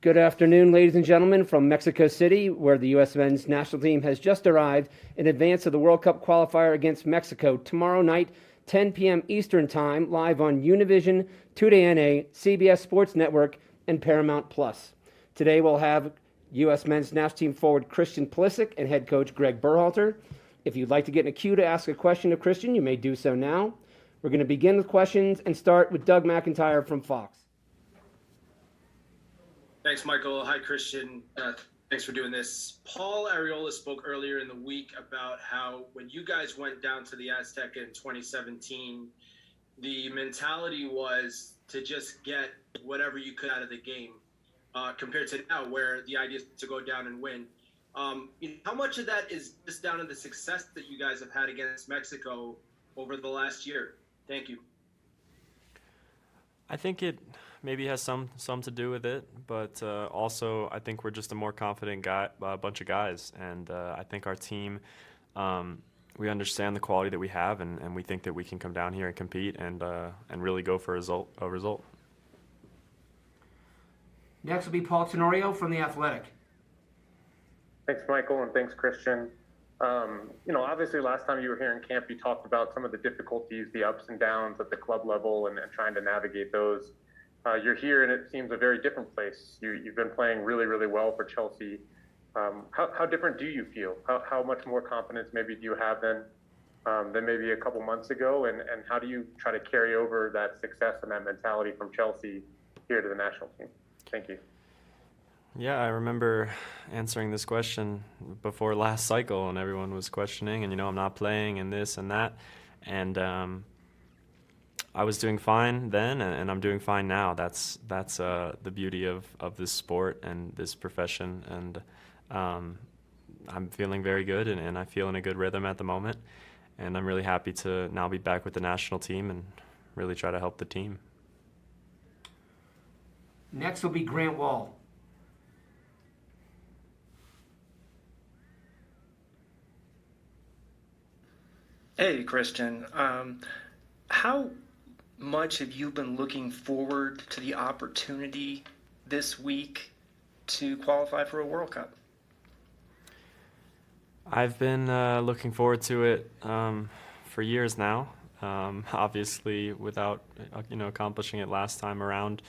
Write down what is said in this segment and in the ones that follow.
Good afternoon, ladies and gentlemen, from Mexico City, where the U.S. men's national team has just arrived in advance of the World Cup qualifier against Mexico tomorrow night, 10 p.m. Eastern Time, live on Univision, 2DNA, CBS Sports Network, and Paramount Plus. Today we'll have U.S. men's national team forward Christian Pulisic and head coach Gregg Berhalter. If you'd like to get in a queue to ask a question of Christian, you may do so now. We're going to begin with questions and start with Doug McIntyre from Fox. Thanks, Michael. Hi, Christian. Thanks for doing this. Paul Arriola spoke earlier in the week about how when you guys went down to the Azteca in 2017, the mentality was to just get whatever you could out of the game, compared to now where the idea is to go down and win. How much of that is just down to the success that you guys have had against Mexico over the last year? Thank you. I think it maybe has some to do with it, but also I think we're just a more confident bunch of guys, and I think our team, we understand the quality that we have, and we think that we can come down here and compete and really go for a result. Next will be Paul Tenorio from The Athletic. Thanks, Michael, and thanks, Christian. Obviously last time you were here in camp, you talked about some of the difficulties, the ups and downs at the club level and trying to navigate those. You're here, and it seems a very different place. You've been playing really, really well for Chelsea. How different do you feel? How much more confidence maybe do you have than maybe a couple months ago? And how do you try to carry over that success and that mentality from Chelsea here to the national team? Thank you. Yeah, I remember answering this question before last cycle, and everyone was questioning, and I'm not playing and this and that, and I was doing fine then, and I'm doing fine now. That's the beauty of this sport and this profession, and I'm feeling very good, and I feel in a good rhythm at the moment, and I'm really happy to now be back with the national team and really try to help the team. Next will be Grant Wall. Hey, Christian. How much have you been looking forward to the opportunity this week to qualify for a World Cup? I've been looking forward to it for years now. Obviously, without accomplishing it last time around,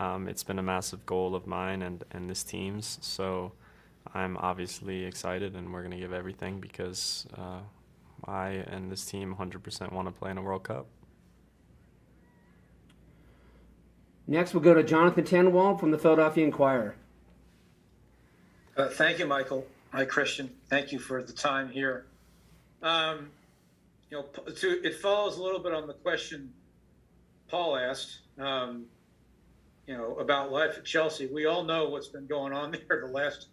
it's been a massive goal of mine and this team's. So I'm obviously excited, and we're going to give everything because I and this team 100% want to play in a World Cup. Next, we'll go to Jonathan Tannenwald from the Philadelphia Inquirer. Thank you, Michael. Hi, Christian. Thank you for the time here. It follows a little bit on the question Paul asked, about life at Chelsea. We all know what's been going on there the last,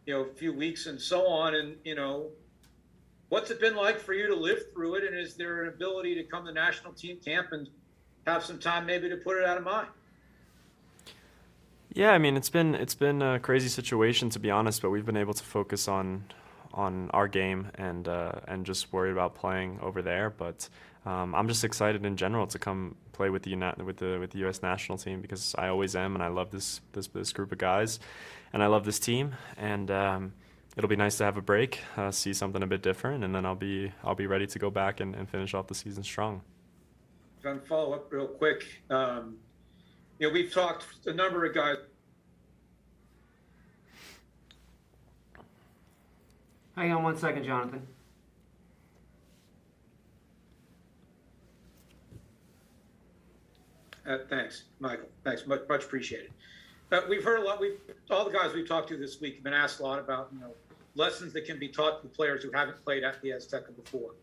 few weeks and so on. And, what's it been like for you to live through it? And is there an ability to come to national team camp and have some time maybe to put it out of mind? Yeah, I mean, it's been a crazy situation, to be honest, but we've been able to focus on our game and just worry about playing over there. But I'm just excited in general to come play with the U.S. national team because I always am, and I love this group of guys, and I love this team, and it'll be nice to have a break, see something a bit different, and then I'll be ready to go back and finish off the season strong. Going to follow up real quick. We've talked a number of guys. Hang on one second, Jonathan. Thanks, Michael. Thanks, much appreciated. We've heard a lot. All the guys we've talked to this week have been asked a lot about lessons that can be taught to players who haven't played at the Azteca before,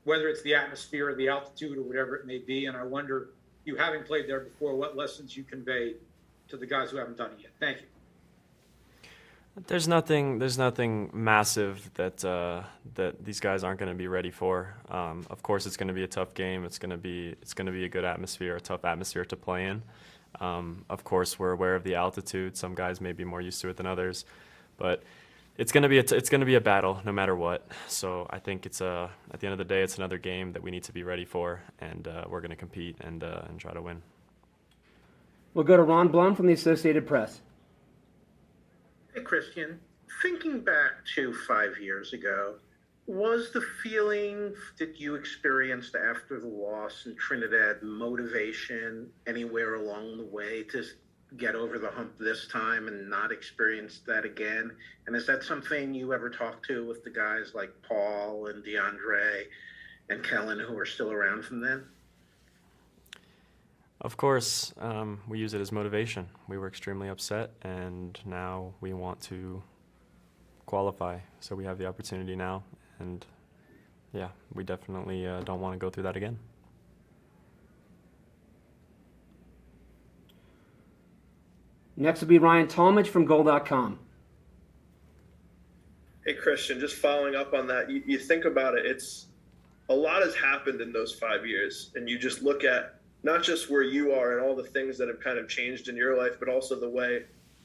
whether it's the atmosphere or the altitude or whatever it may be. And I wonder, you having played there before, what lessons you convey to the guys who haven't done it yet. Thank you. There's nothing massive that these guys aren't going to be ready for. Of course, it's going to be a tough game. It's going to be a good atmosphere, a tough atmosphere to play in. Of course, we're aware of the altitude. Some guys may be more used to it than others, but it's going to be a battle no matter what. So I think at the end of the day, it's another game that we need to be ready for, and we're going to compete and try to win. We'll go to Ron Blum from the Associated Press. Christian, thinking back to 5 years ago, was the feeling that you experienced after the loss in Trinidad motivation anywhere along the way to get over the hump this time and not experience that again? And is that something you ever talked to with the guys like Paul and DeAndre and Kellen who are still around from then? Of course, we use it as motivation. We were extremely upset, and now we want to qualify. So we have the opportunity now, and yeah, we definitely don't want to go through that again. Next will be Ryan Talmadge from Goal.com. Hey, Christian, just following up on that, you think about it, it's a lot has happened in those 5 years, and you just look at not just where you are and all the things that have kind of changed in your life, but also the way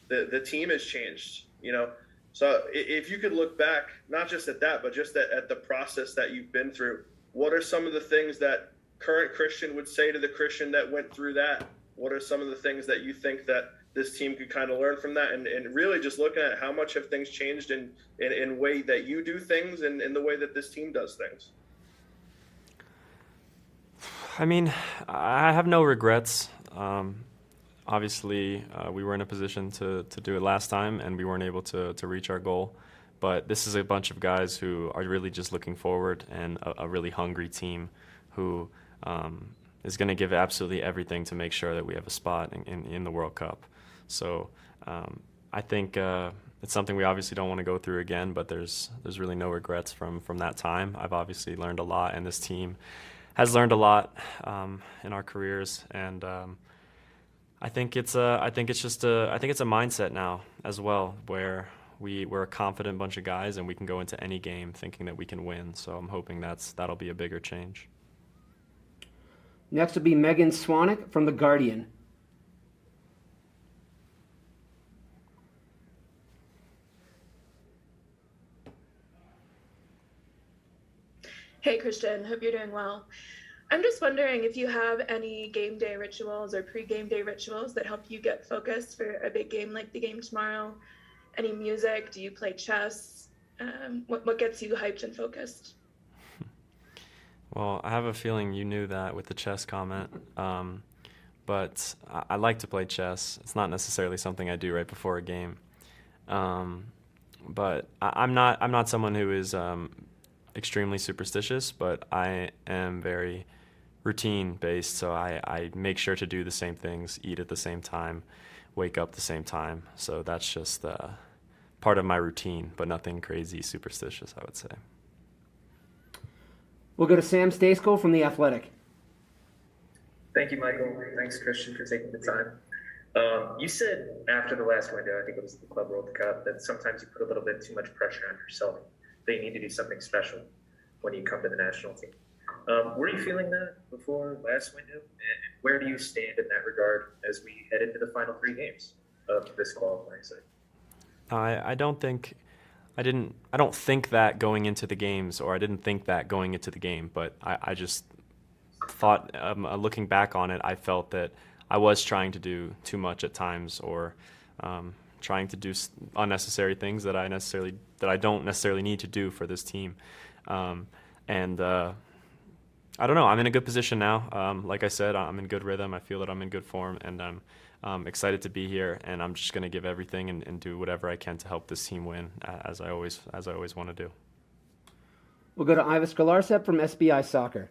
the team has changed, you know? So if you could look back, not just at that, but just at the process that you've been through, what are some of the things that current Christian would say to the Christian that went through that? What are some of the things that you think that this team could kind of learn from that? And really just looking at how much have things changed in way that you do things and in the way that this team does things? I mean, I have no regrets. Obviously, we were in a position to do it last time, and we weren't able to reach our goal. But this is a bunch of guys who are really just looking forward, and a really hungry team who is going to give absolutely everything to make sure that we have a spot in the World Cup. So I think it's something we obviously don't want to go through again, but there's really no regrets from that time. I've obviously learned a lot, and this team has learned a lot in our careers, and I think it's a mindset now as well, where we're a confident bunch of guys and we can go into any game thinking that we can win. So I'm hoping that'll be a bigger change. Next will be Megan Swanick from The Guardian. Hey, Christian, hope you're doing well. I'm just wondering if you have any game day rituals or pre-game day rituals that help you get focused for a big game like the game tomorrow. Any music? Do you play chess? What gets you hyped and focused? Well, I have a feeling you knew that with the chess comment, but I like to play chess. It's not necessarily something I do right before a game, but I'm not someone who is extremely superstitious, but I am very routine-based, so I make sure to do the same things, eat at the same time, wake up the same time. So that's just part of my routine, but nothing crazy superstitious, I would say. We'll go to Sam Stacekel from The Athletic. Thank you, Michael. Thanks, Christian, for taking the time. You said after the last window, I think it was the Club World Cup, that sometimes you put a little bit too much pressure on yourself, that you need to do something special when you come to the national team. Were you feeling that before last window? And where do you stand in that regard as we head into the final 3 games of this qualifying cycle? I don't think that going into the games, or I didn't think that going into the game, but I just thought, looking back on it, I felt that I was trying to do too much at times, or trying to do unnecessary things that I don't necessarily need to do for this team. I don't know. I'm in a good position now. Like I said, I'm in good rhythm. I feel that I'm in good form, and I'm excited to be here. And I'm just going to give everything and do whatever I can to help this team win, as I always want to do. We'll go to Ivis Galarcep from SBI Soccer.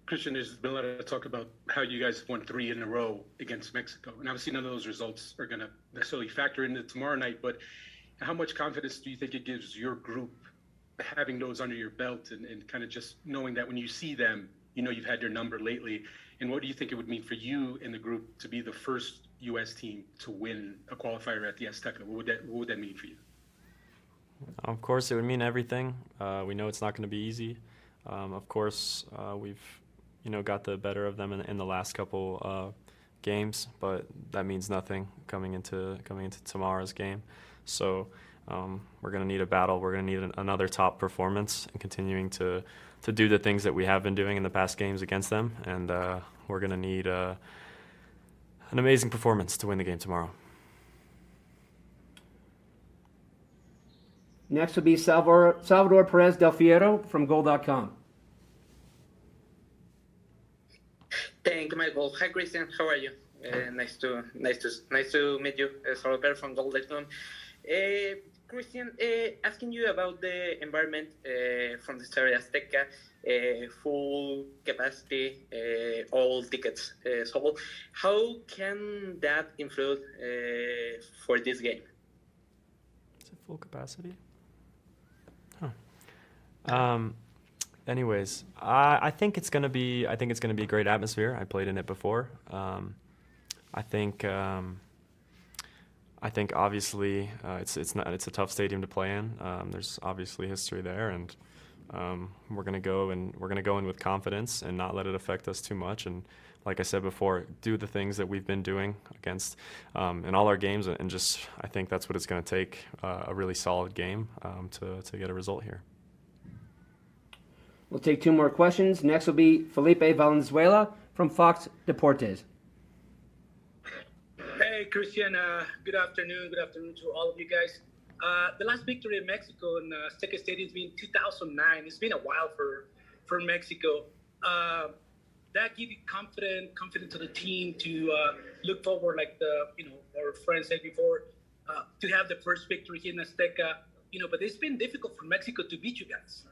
Christian, there's been a lot of talk about how you guys have won 3 in a row against Mexico. And obviously none of those results are going to necessarily factor into tomorrow night, but how much confidence do you think it gives your group having those under your belt and kind of just knowing that when you see them, you know you've had your number lately? And what do you think it would mean for you and the group to be the first U.S. team to win a qualifier at the Azteca? What would that mean for you? Of course, it would mean everything. We know it's not going to be easy. Of course, we've got the better of them in the last couple games, but that means nothing coming into tomorrow's game. So we're going to need a battle. We're going to need another top performance and continuing to do the things that we have been doing in the past games against them, and we're going to need an amazing performance to win the game tomorrow. Next will be Salvador Perez Del Fiero from Goal.com. Thank you, Michael. Hi, Christian. How are you? Nice to meet you. Salvador from Goal.com. Christian, asking you about the environment from the Estadio Azteca, full capacity, all tickets sold. How can that influence for this game? Is it full capacity? Anyways, I think it's gonna be a great atmosphere. I played in it before. I think obviously it's a tough stadium to play in. There's obviously history there, and we're gonna go in with confidence and not let it affect us too much. And like I said before, do the things that we've been doing against in all our games, and just I think that's what it's gonna take, a really solid game to get a result here. We'll take two more questions. Next will be Felipe Valenzuela from Fox Deportes. Hey, Christian. Good afternoon. Good afternoon to all of you guys. The last victory in Mexico in Azteca Stadium has been 2009. It's been a while for Mexico. That give you confidence to the team to look forward, like our friend said before, to have the first victory here in Azteca. But it's been difficult for Mexico to beat you guys.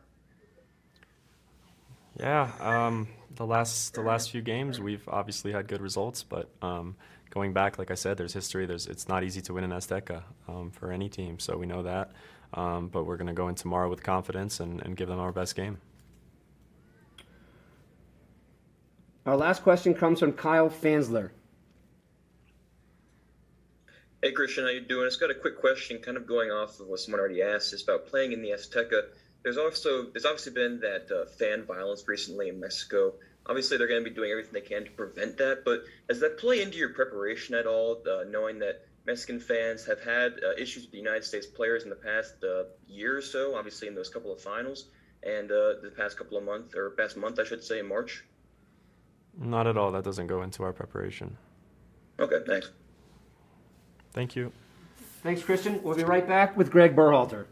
Yeah, the last few games we've obviously had good results, but going back, like I said, there's history. It's not easy to win in Azteca for any team, so we know that. But we're going to go in tomorrow with confidence and give them our best game. Our last question comes from Kyle Fansler. Hey Christian, how you doing? It's got a quick question, kind of going off of what someone already asked. It's about playing in the Azteca. There's obviously been that fan violence recently in Mexico. Obviously, they're going to be doing everything they can to prevent that. But does that play into your preparation at all, knowing that Mexican fans have had issues with the United States players in the past year or so, obviously in those couple of finals, and the past couple of months, or past month, I should say, in March? Not at all. That doesn't go into our preparation. Okay, thanks. Thank you. Thanks, Christian. We'll be right back with Gregg Berhalter.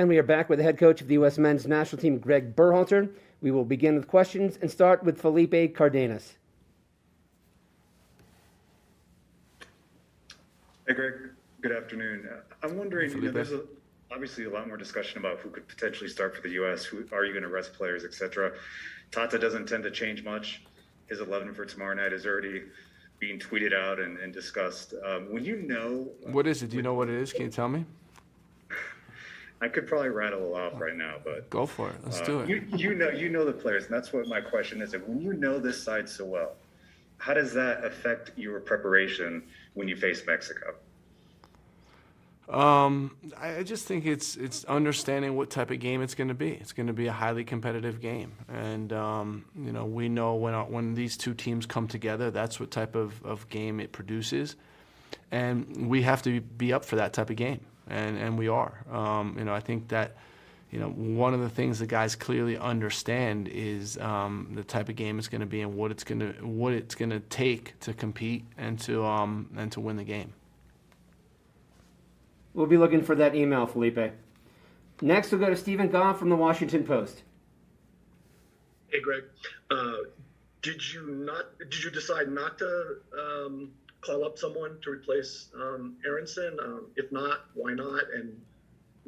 And we are back with the head coach of the U.S. men's national team, Gregg Berhalter. We will begin with questions and start with Felipe Cardenas. Hey, Greg. Good afternoon. I'm wondering, there's obviously a lot more discussion about who could potentially start for the U.S. Who are you going to rest players, etc. Tata doesn't tend to change much. His 11 for tomorrow night is already being tweeted out and discussed. When you know, what is it? Do you know what it is? Can you tell me? I could probably rattle it off right now, but go for it. Let's do it. You know the players, and that's what my question is. When you know this side so well, how does that affect your preparation when you face Mexico? I just think it's understanding what type of game it's going to be. It's going to be a highly competitive game, and we know when these two teams come together, that's what type of game it produces, and we have to be up for that type of game, and we are. I think that one of the things the guys clearly understand is the type of game it's going to be and what it's going to take to compete and to win the game. We'll be looking for that email, Felipe. Next, we'll go to Stephen Goff from the Washington Post. Hey, Greg. Did you decide not to call up someone to replace Aronson? If not, why not? And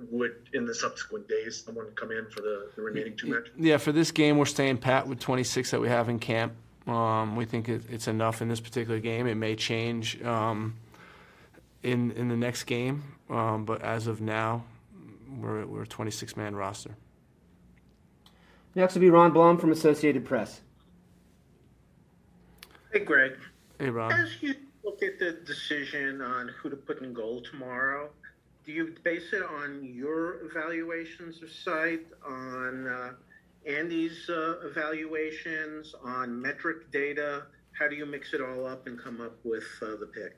would, in the subsequent days, someone come in for the remaining two matches? Yeah, for this game, we're staying pat with 26 that we have in camp. We think it's enough in this particular game. It may change in the next game, but as of now, we're a 26-man roster. Next will be Ron Blum from Associated Press. Hey, Greg. Hey, Ron. As you look at the decision on who to put in goal tomorrow, do you base it on your evaluations of sight, on Andy's evaluations, on metric data? How do you mix it all up and come up with the pick?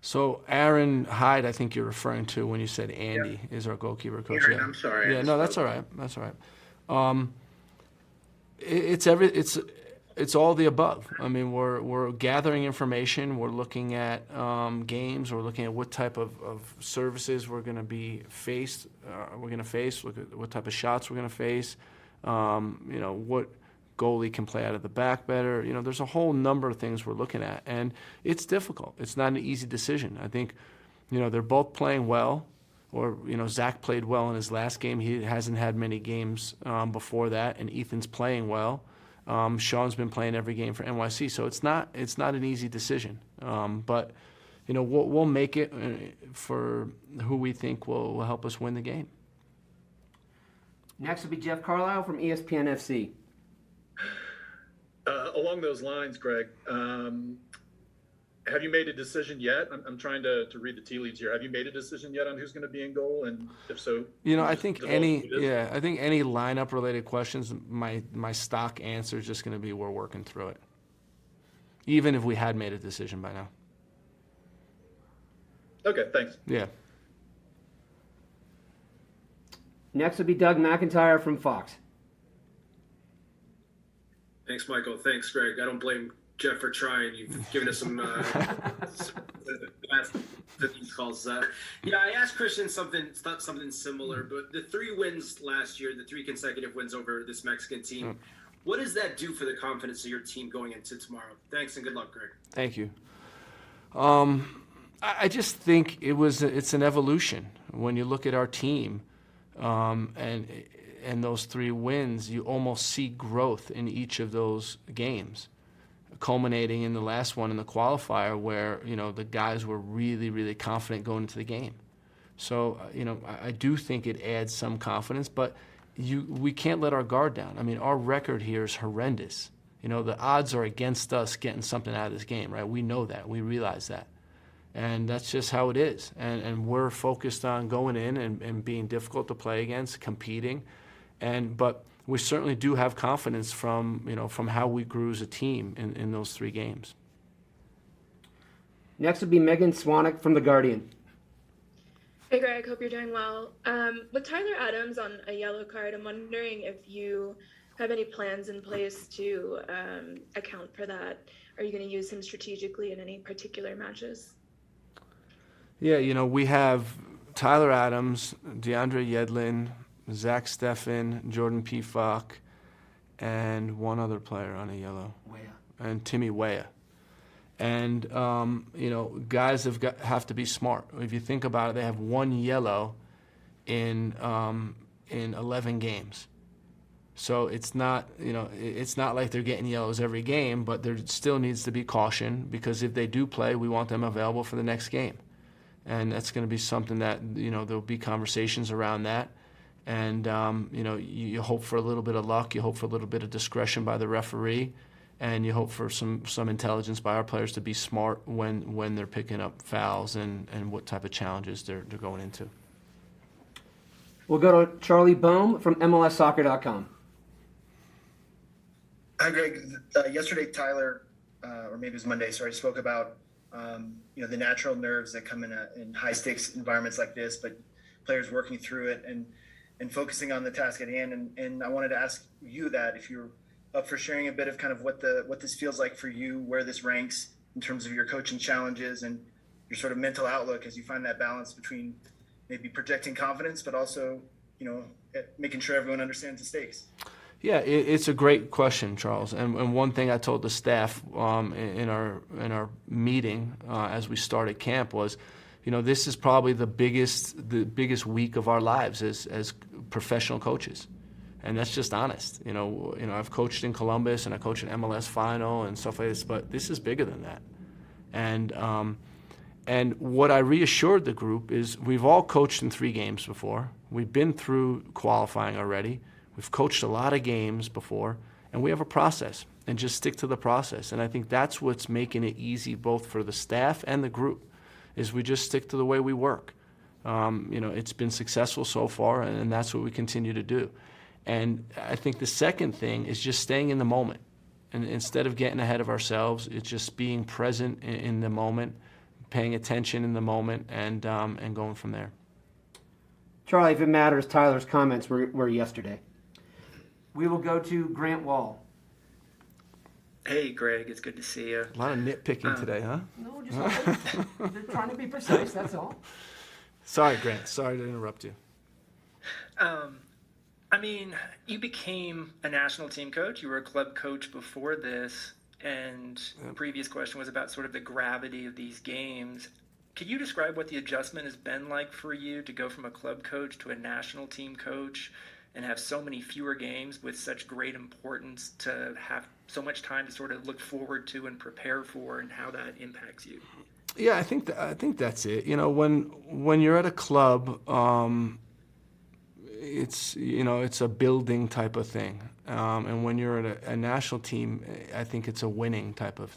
So Aaron Hyde, I think you're referring to when you said Andy is our goalkeeper coach. Aaron, I'm sorry. Yeah, no, that's all right. That's all right. It's all the above. I mean, we're gathering information. We're looking at games. We're looking at what type of services we're going to be faced. Look at what type of shots we're going to face. What goalie can play out of the back better. There's a whole number of things we're looking at, and it's difficult. It's not an easy decision. I think, they're both playing well, or, Zach played well in his last game. He hasn't had many games before that, and Ethan's playing well. Sean's been playing every game for NYC, so it's not an easy decision. But, we'll make it for who we think will help us win the game. Next will be Jeff Carlisle from ESPN FC. Along those lines, Greg, have you made a decision yet? I'm trying to read the tea leaves here. Have you made a decision yet on who's going to be in goal? And if so, I think any lineup related questions, my stock answer is just going to be we're working through it. Even if we had made a decision by now. Okay, thanks. Yeah. Next will be Doug McIntyre from Fox. Thanks, Michael. Thanks, Greg. I don't blame Jeff for trying. You've given us some these calls. I asked Christian something similar, but the 3 wins last year, the 3 consecutive wins over this Mexican team, what does that do for the confidence of your team going into tomorrow? Thanks and good luck, Greg. Thank you. I just think it's an evolution. When you look at our team, and those 3 wins, you almost see growth in each of those games, culminating in the last one in the qualifier where, the guys were really, really confident going into the game. So, I do think it adds some confidence, but we can't let our guard down. I mean, our record here is horrendous. The odds are against us getting something out of this game, right? We know that. We realize that. And that's just how it is. And we're focused on going in and being difficult to play against, competing. But we certainly do have confidence from how we grew as a team in those 3 games. Next will be Megan Swanwick from The Guardian. Hey, Greg. Hope you're doing well. With Tyler Adams on a yellow card, I'm wondering if you have any plans in place to account for that. Are you going to use him strategically in any particular matches? Yeah, we have Tyler Adams, DeAndre Yedlin, Zach Steffen, Jordan P. Falk, and one other player on a yellow. And Timmy Weah. And, guys have to be smart. If you think about it, they have one yellow in 11 games. So it's not like they're getting yellows every game, but there still needs to be caution, because if they do play, we want them available for the next game. And that's going to be something that, there'll be conversations around that. And, you hope for a little bit of luck. You hope for a little bit of discretion by the referee. And you hope for some intelligence by our players to be smart when they're picking up fouls and what type of challenges they're going into. We'll go to Charlie Boehm from MLSsoccer.com. Hi, Greg. Yesterday, Tyler, or maybe it was Monday, sorry, spoke about the natural nerves that come in high-stakes environments like this, but players working through it and focusing on the task at hand. And I wanted to ask you that if you're up for sharing a bit of kind of what this feels like for you, where this ranks in terms of your coaching challenges and your sort of mental outlook as you find that balance between maybe protecting confidence, but also, making sure everyone understands the stakes. Yeah, it's a great question, Charles. And one thing I told the staff in our meeting as we started camp was, this is probably the biggest week of our lives as professional coaches. And that's just honest. I've coached in Columbus and I coached an MLS final and stuff like this, but this is bigger than that. And what I reassured the group is we've all coached in 3 games before. We've been through qualifying already. We've coached a lot of games before, and we have a process, and just stick to the process. And I think that's what's making it easy both for the staff and the group, is we just stick to the way we work. It's been successful so far, and that's what we continue to do. And I think the second thing is just staying in the moment. And instead of getting ahead of ourselves, it's just being present in the moment, paying attention in the moment, and going from there. Charlie, if it matters, Tyler's comments were yesterday. We will go to Grant Wall. Hey, Greg, it's good to see you. A lot of nitpicking today, huh? No, just they're trying to be precise, that's all. Sorry, Grant. Sorry to interrupt you. You became a national team coach. You were a club coach before this. And the previous question was about sort of the gravity of these games. Could you describe what the adjustment has been like for you to go from a club coach to a national team coach and have so many fewer games with such great importance, to have so much time to sort of look forward to and prepare for, and how that impacts you? Yeah, I think that's it. When you're at a club, it's a building type of thing, and when you're at a national team, I think it's a winning type of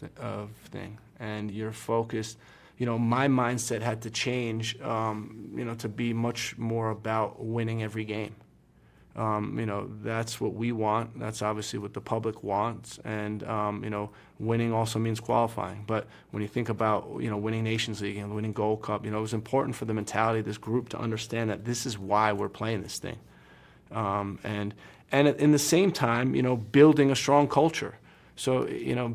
thing, and you're focused. My mindset had to change, to be much more about winning every game. That's what we want. That's obviously what the public wants. And, winning also means qualifying. But when you think about, winning Nations League and winning Gold Cup, it was important for the mentality of this group to understand that this is why we're playing this thing. And in the same time, building a strong culture. So,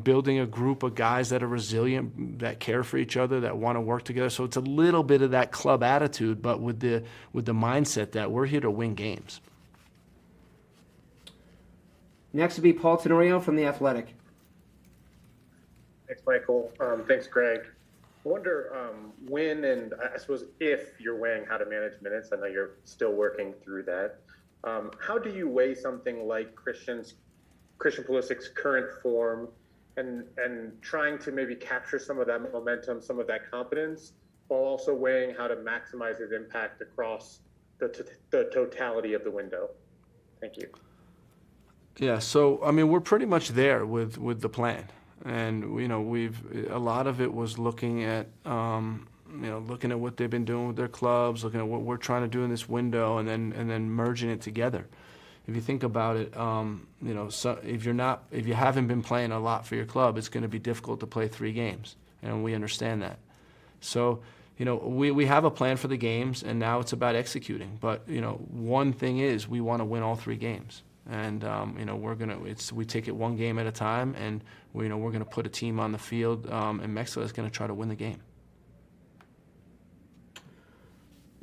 building a group of guys that are resilient, that care for each other, that want to work together. So it's a little bit of that club attitude, but with the mindset that we're here to win games. Next will be Paul Tenorio from The Athletic. Thanks, Michael. Thanks, Greg. I wonder when, and I suppose if you're weighing how to manage minutes, I know you're still working through that. How do you weigh something like Christian Pulisic's current form and trying to maybe capture some of that momentum, some of that confidence, while also weighing how to maximize his impact across the totality of the window? Thank you. Yeah, so we're pretty much there with the plan, and a lot of it was looking at what they've been doing with their clubs, looking at what we're trying to do in this window, and then merging it together. If you think about it, so if you haven't been playing a lot for your club, it's going to be difficult to play 3 games, and we understand that. So we have a plan for the games, and now it's about executing. But one thing is we want to win all 3 games. And we take it one game at a time, and we're going to put a team on the field in Mexico that's going to try to win the game.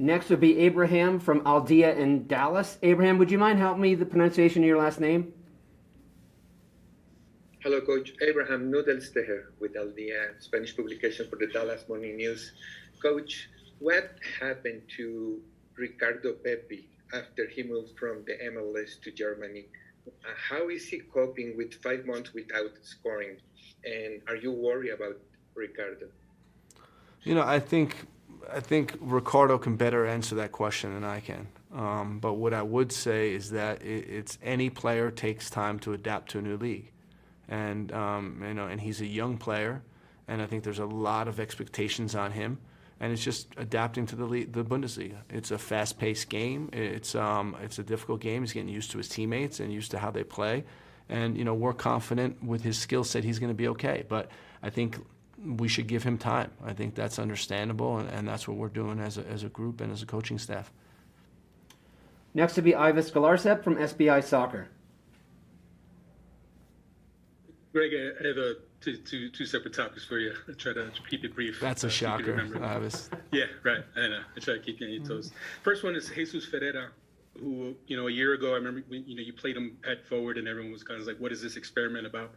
Next would be Abraham from Aldea in Dallas. Abraham, would you mind helping me the pronunciation of your last name? Hello, Coach. Abraham Noodles here with Aldea, Spanish publication for the Dallas Morning News. Coach, what happened to Ricardo Pepi after he moved from the MLS to Germany? How is he coping with 5 months without scoring? And are you worried about Ricardo? I think Ricardo can better answer that question than I can. But what I would say is that it's any player takes time to adapt to a new league, and and he's a young player, and I think there's a lot of expectations on him, and it's just adapting to the Bundesliga. It's a fast-paced game. It's a difficult game. He's getting used to his teammates and used to how they play, and we're confident with his skill set he's going to be okay. But I think we should give him time. I think that's understandable, and that's what we're doing as a group and as a coaching staff. Next would be Ivis Galarsep from SBI Soccer. Greg, I have two separate topics for you. I try to keep it brief. That's a shocker, Ivis. Yeah, right. I know. I try to keep you on your toes. First one is Jesus Ferreira, who, a year ago, I remember, you played him at forward and everyone was kind of like, what is this experiment about?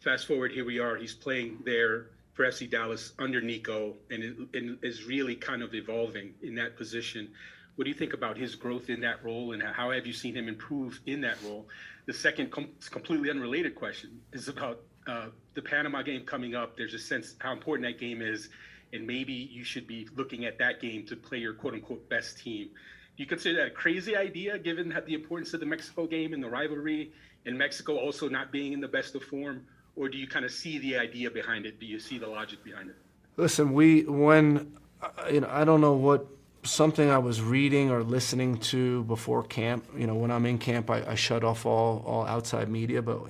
Fast forward, here we are. He's playing there for FC Dallas under Nico and is really kind of evolving in that position. What do you think about his growth in that role, and how have you seen him improve in that role? The second completely unrelated question is about the Panama game coming up. There's a sense how important that game is, and maybe you should be looking at that game to play your quote-unquote best team. Do you consider that a crazy idea, given the importance of the Mexico game and the rivalry, and Mexico also not being in the best of form? Or do you kind of see the idea behind it? Do you see the logic behind it? Listen, I don't know what, something I was reading or listening to before camp. When I'm in camp, I shut off all outside media. But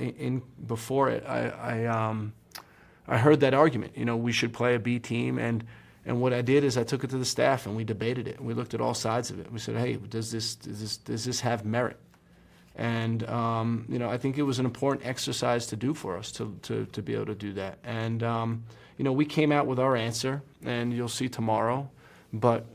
before it, I heard that argument. We should play a B team, and what I did is I took it to the staff and we debated it. We looked at all sides of it. We said, hey, does this have merit? And I think it was an important exercise to do for us to be able to do that. And we came out with our answer, and you'll see tomorrow. But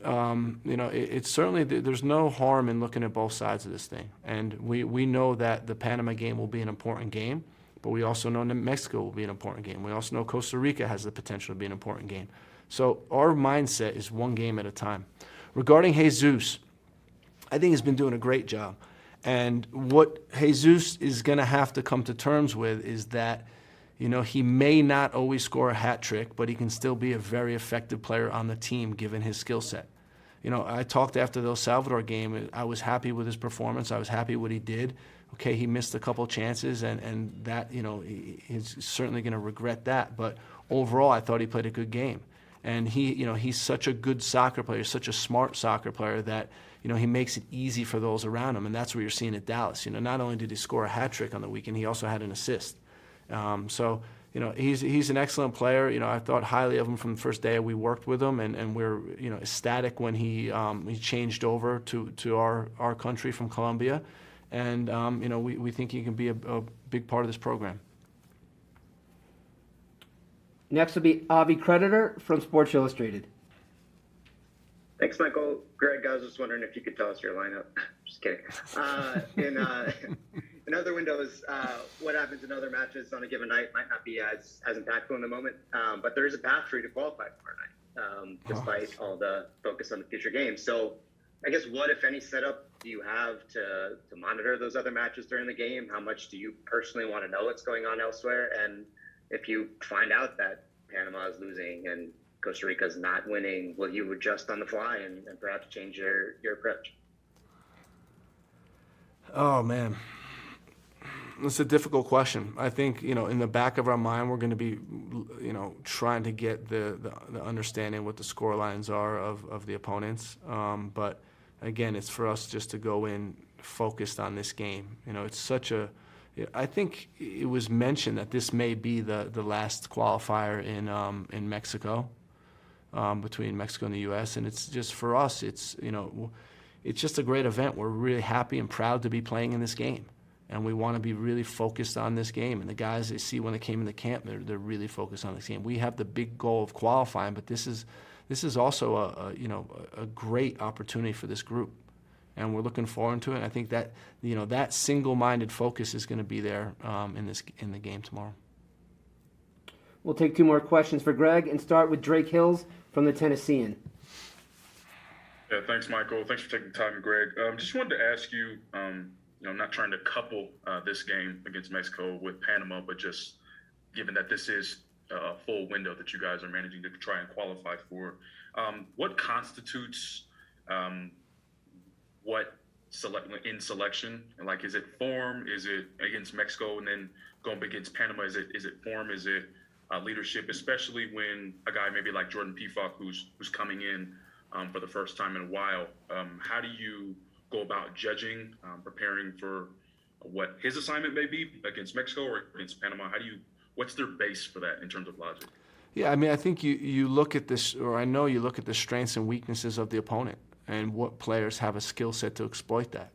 it's certainly, there's no harm in looking at both sides of this thing. And we know that the Panama game will be an important game, but we also know that Mexico will be an important game. We also know Costa Rica has the potential to be an important game. So our mindset is one game at a time. Regarding Jesus, I think he's been doing a great job. And what Jesus is going to have to come to terms with is that, he may not always score a hat trick, but he can still be a very effective player on the team given his skill set. I talked after the El Salvador game. I was happy with his performance. I was happy with what he did. Okay, he missed a couple chances, and that, he's certainly going to regret that. But overall, I thought he played a good game. And he's such a good soccer player, such a smart soccer player that, he makes it easy for those around him, and that's what you're seeing at Dallas. Not only did he score a hat trick on the weekend, he also had an assist. So he's an excellent player. I thought highly of him from the first day we worked with him, and we're ecstatic when he changed over to our country from Colombia, and we think he can be a big part of this program. Next will be Avi Creditor from Sports Illustrated. Thanks, Michael. Greg, I was just wondering if you could tell us your lineup. Just kidding. In other windows, what happens in other matches on a given night might not be as impactful in the moment, but there is a path for you to qualify tomorrow night, despite all the focus on the future games. So I guess what, if any, setup do you have to monitor those other matches during the game? How much do you personally want to know what's going on elsewhere? And if you find out that Panama is losing and Costa Rica is not winning, will you adjust on the fly and perhaps change your approach? Oh, man. It's a difficult question. I think, in the back of our mind, we're going to be, trying to get the understanding what the score lines are of the opponents. But, again, it's for us just to go in focused on this game. It's such a... I think it was mentioned that this may be the last qualifier in Mexico, between Mexico and the U.S., and it's just, for us, it's just a great event. We're really happy and proud to be playing in this game, and we want to be really focused on this game. And the guys, they see when they came into camp, they're really focused on this game. We have the big goal of qualifying, but this is this is also a great opportunity for this group, and we're looking forward to it. And I think that that single-minded focus is going to be there in the game tomorrow. We'll take 2 more questions for Gregg and start with Drake Hills from the Tennessean. Yeah, thanks, Michael. Thanks for taking the time, Greg. Just wanted to ask you, I'm not trying to couple this game against Mexico with Panama, but just given that this is a full window that you guys are managing to try and qualify for, what constitutes what in selection? Like, is it form? Is it against Mexico and then going up against Panama? Is it form? Is it leadership? Especially when a guy maybe like Jordan Pefok, who's coming in for the first time in a while. How do you go about judging, preparing for what his assignment may be against Mexico or against Panama? What's their base for that in terms of logic? Yeah, I mean, I think you look at this, or I know you look at the strengths and weaknesses of the opponent and what players have a skill set to exploit that.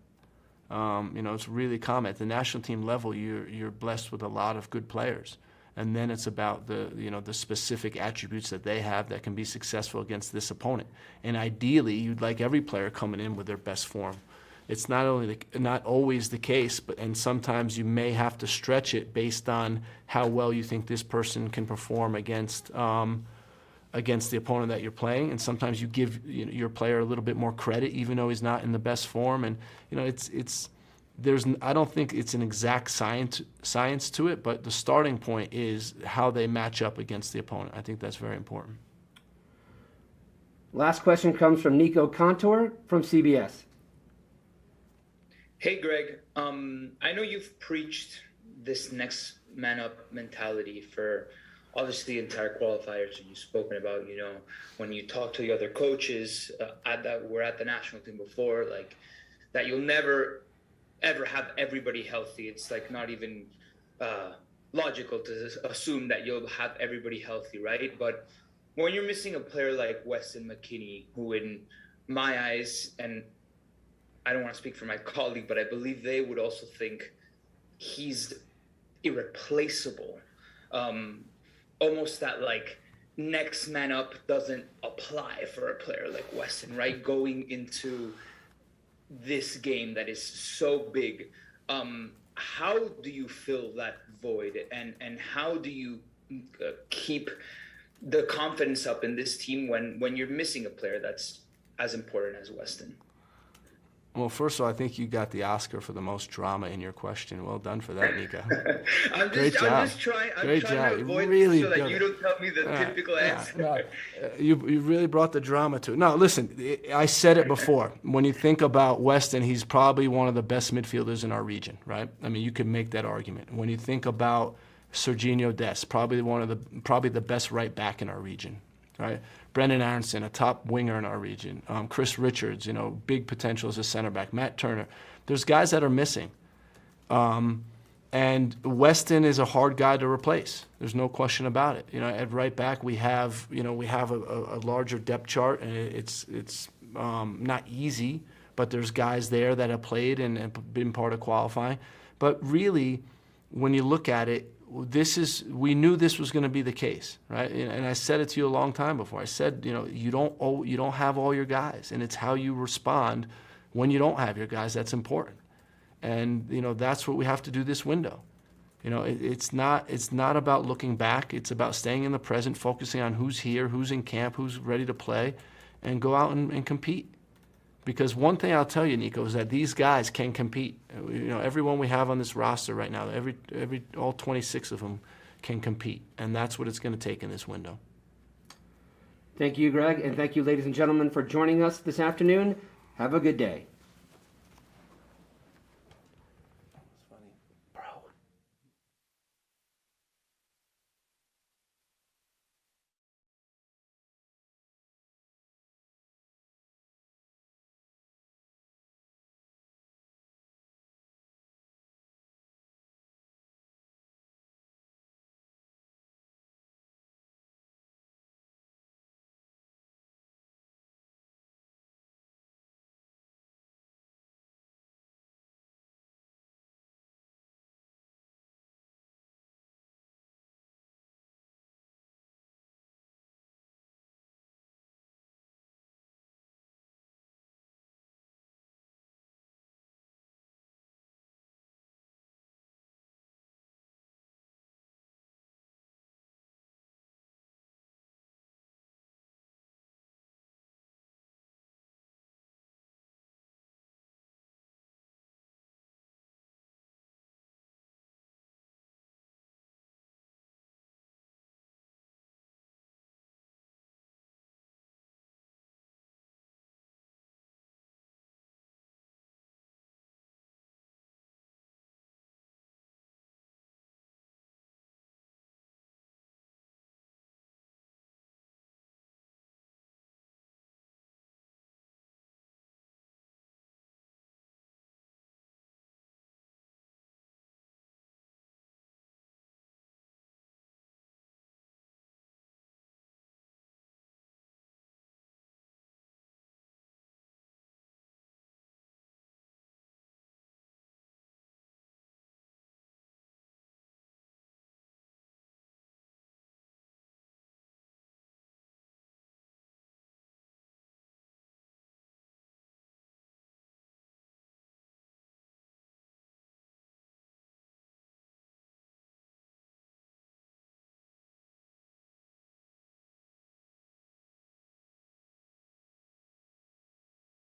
It's really common. At the national team level, you're blessed with a lot of good players. And then it's about the specific attributes that they have that can be successful against this opponent. And ideally, you'd like every player coming in with their best form. It's not always the case, and sometimes you may have to stretch it based on how well you think this person can perform against the opponent that you're playing. And sometimes you give your player a little bit more credit, even though he's not in the best form. And I don't think it's an exact science to it, but the starting point is how they match up against the opponent. I think that's very important. Last question comes from Nico Contour from CBS. Hey, Greg. I know you've preached this next man up mentality for obviously the entire qualifiers that you've spoken about. When you talk to the other coaches that were at the national team before, like that you'll never ever have everybody healthy. It's like not even logical to assume that you'll have everybody healthy, right? But when you're missing a player like Weston McKennie, who in my eyes, and I don't want to speak for my colleague, but I believe they would also think he's irreplaceable. Almost that like next man up doesn't apply for a player like Weston, right? Going into this game that is so big, how do you fill that void, and how do you keep the confidence up in this team when you're missing a player that's as important as Weston? Well, first of all, I think you got the Oscar for the most drama in your question. Well done for that, Nico. Great job. I'm just trying to avoid really so that you don't tell me the typical answer. No. You really brought the drama to it. No, listen, I said it before. When you think about Weston, he's probably one of the best midfielders in our region, right? I mean, you could make that argument. When you think about Serginho Dest, probably the best right back in our region, right? Brendan Aronson, a top winger in our region. Chris Richards, big potential as a center back. Matt Turner. There's guys that are missing. And Weston is a hard guy to replace. There's no question about it. At right back we have a larger depth chart, and it's not easy, but there's guys there that have played and been part of qualifying. But really, when you look at it, we knew this was going to be the case, right? And I said it to you a long time before. I said, you don't have all your guys, and it's how you respond when you don't have your guys that's important. And that's what we have to do this window. It's not about looking back. It's about staying in the present, focusing on who's here, who's in camp, who's ready to play, and go out and compete. Because one thing I'll tell you, Nico, is that these guys can compete. Everyone we have on this roster right now, all 26 of them can compete, and that's what it's going to take in this window. Thank you, Gregg, and thank you, ladies and gentlemen, for joining us this afternoon. Have a good day.